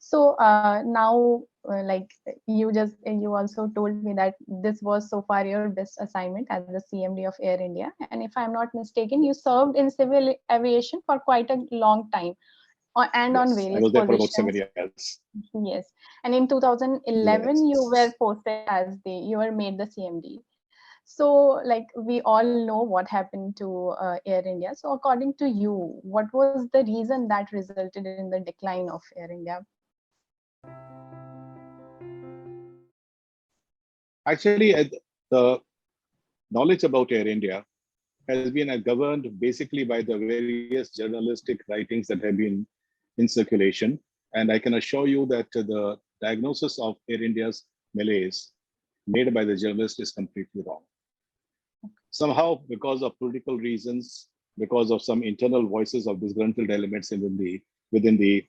So now, like you also told me that this was so far your best assignment as the CMD of Air India. And if I'm not mistaken, you served in civil aviation for quite a long time and on Yes, I various was there for about positions. 7 years. Yes. And in 2011, you Yes. were posted as you were made the CMD. So, like, we all know what happened to Air India. So, according to you, what was the reason that resulted in the decline of Air India? Actually, the knowledge about Air India has been governed basically by the various journalistic writings that have been in circulation. And I can assure you that the diagnosis of Air India's malaise made by the journalist is completely wrong. Somehow, because of political reasons, because of some internal voices of disgruntled elements within the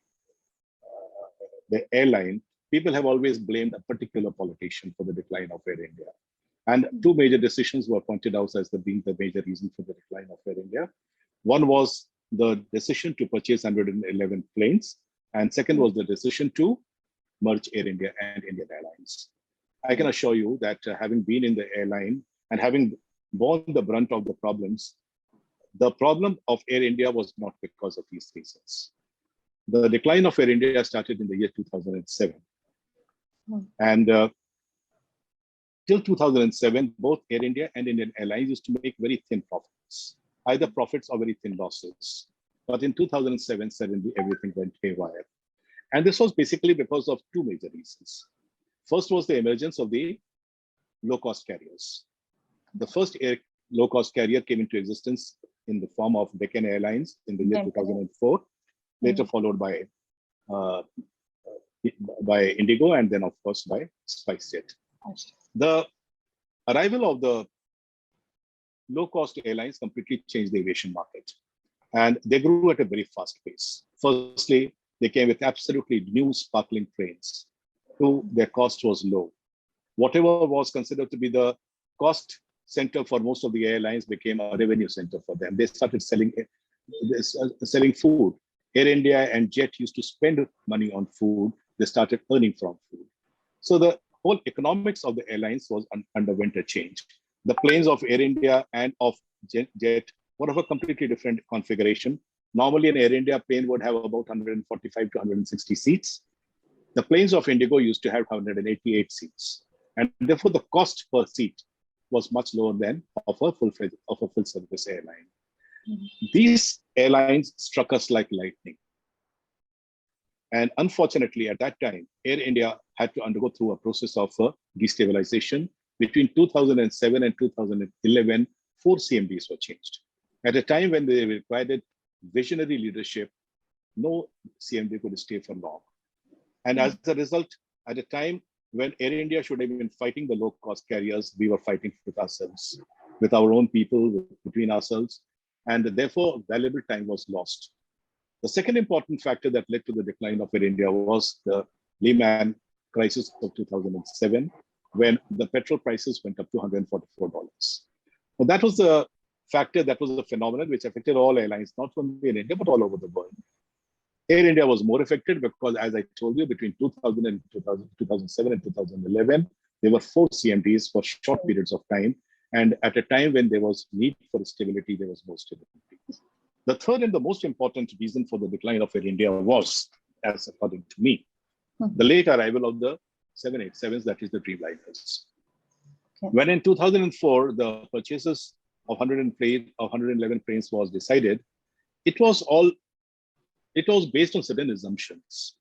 airline, people have always blamed a particular politician for the decline of Air India. And two major decisions were pointed out as being the major reason for the decline of Air India. One was the decision to purchase 111 planes, and second was the decision to merge Air India and Indian Airlines. I can assure you that having been in the airline and having borne the brunt of the problem of Air India was not because of these reasons. The decline of Air India started in the year 2007. And till 2007, both Air India and Indian Airlines used to make very thin profits, either profits or very thin losses. But in 2007, suddenly everything went haywire. And this was basically because of two major reasons. First was the emergence of the low-cost carriers. The first low-cost carrier came into existence in the form of Deccan Airlines in the year 2004, later followed uh, by Indigo, and then, of course, by SpiceJet. The arrival of the low-cost airlines completely changed the aviation market. And they grew at a very fast pace. Firstly, they came with absolutely new sparkling planes. Two, their cost was low. Whatever was considered to be the cost center for most of the airlines became a revenue center for them. They started selling food. Air India and Jet used to spend money on food. They started earning from food. So the whole economics of the airlines was underwent a change. The planes of Air India and of Jet were of a completely different configuration. Normally, an Air India plane would have about 145 to 160 seats. The planes of Indigo used to have 188 seats. And therefore, the cost per seat was much lower than of a full service airline. These airlines struck us like lightning. And unfortunately, at that time, Air India had to undergo through a process of destabilization. Between 2007 and 2011, 4 CMDs were changed. At a time when they required visionary leadership, no CMD could stay for long. And as a result, at a time when Air India should have been fighting the low-cost carriers, we were fighting with ourselves, with our own people, between ourselves. And therefore, valuable time was lost. The second important factor that led to the decline of Air India was the Lehman crisis of 2007, when the petrol prices went up to $144. Well, that was a factor, that was a phenomenon which affected all airlines, not only in India, but all over the world. Air India was more affected because, as I told you, between 2007 and 2011, there were 4 CMDs for short periods of time. And at a time when there was need for stability, there was no stability. The third and the most important reason for the decline of Air India was, as according to me, the late arrival of the 787s, that is the Dreamliners. When in 2004, the purchases of 111 planes was decided, it was based on certain assumptions.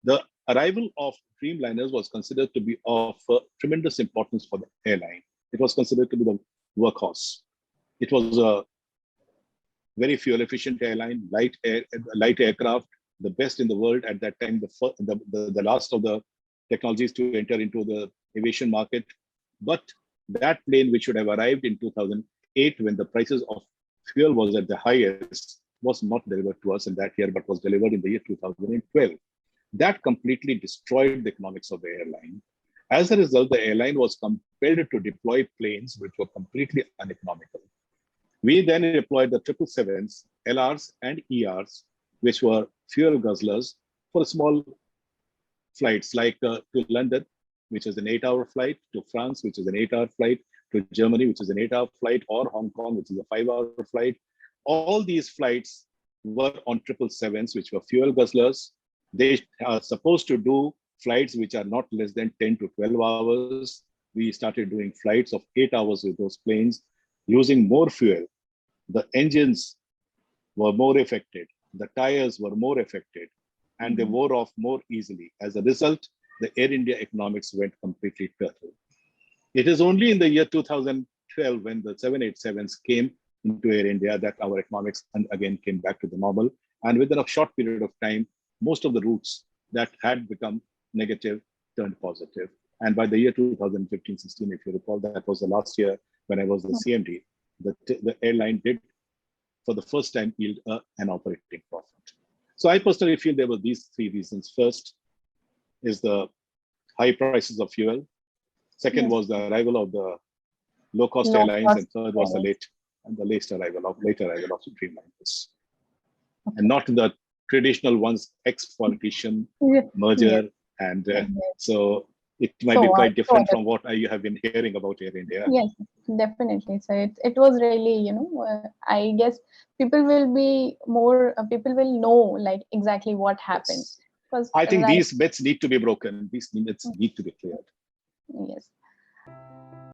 The arrival of Dreamliners was considered to be of tremendous importance for the airline. It was considered to be the workhorse. It was a very fuel efficient airline, light aircraft, the best in the world at that time, the last of the technologies to enter into the aviation market. But that plane, which should have arrived in 2008 when the prices of fuel was at the highest, was not delivered to us in that year, but was delivered in the year 2012. That completely destroyed the economics of the airline. As a result, the airline was compelled to deploy planes which were completely uneconomical. We then deployed the 777s, LRs, and ERs, which were fuel guzzlers, for small flights like to London, which is an 8-hour flight, to France, which is an 8-hour flight, to Germany, which is an 8-hour flight, or Hong Kong, which is a 5-hour flight. All these flights were on 777s, which were fuel guzzlers. They are supposed to do flights which are not less than 10 to 12 hours. We started doing flights of 8 hours with those planes, using more fuel. The engines were more affected, the tires were more affected, and they wore off more easily. As a result, the Air India economics went completely turtle. It is only in the year 2012 when the 787s came into Air India that our economics again came back to the normal. And within a short period of time, most of the routes that had become negative turned positive. And by the year 2015-16, if you recall, that was the last year when I was the CMD, the airline did for the first time yield an operating profit. So I personally feel there were these three reasons. First is the high prices of fuel. Second was the arrival of the low-cost airlines, and third was the later arrival of Dreamliners, and not the traditional ones, ex-politician merger, and so it might be quite different from what you have been hearing about Air India. Yes, definitely. So it was really, I guess people will be more, people will know like exactly what happened. Yes. I think these myths need to be broken. These myths need to be cleared. Yes.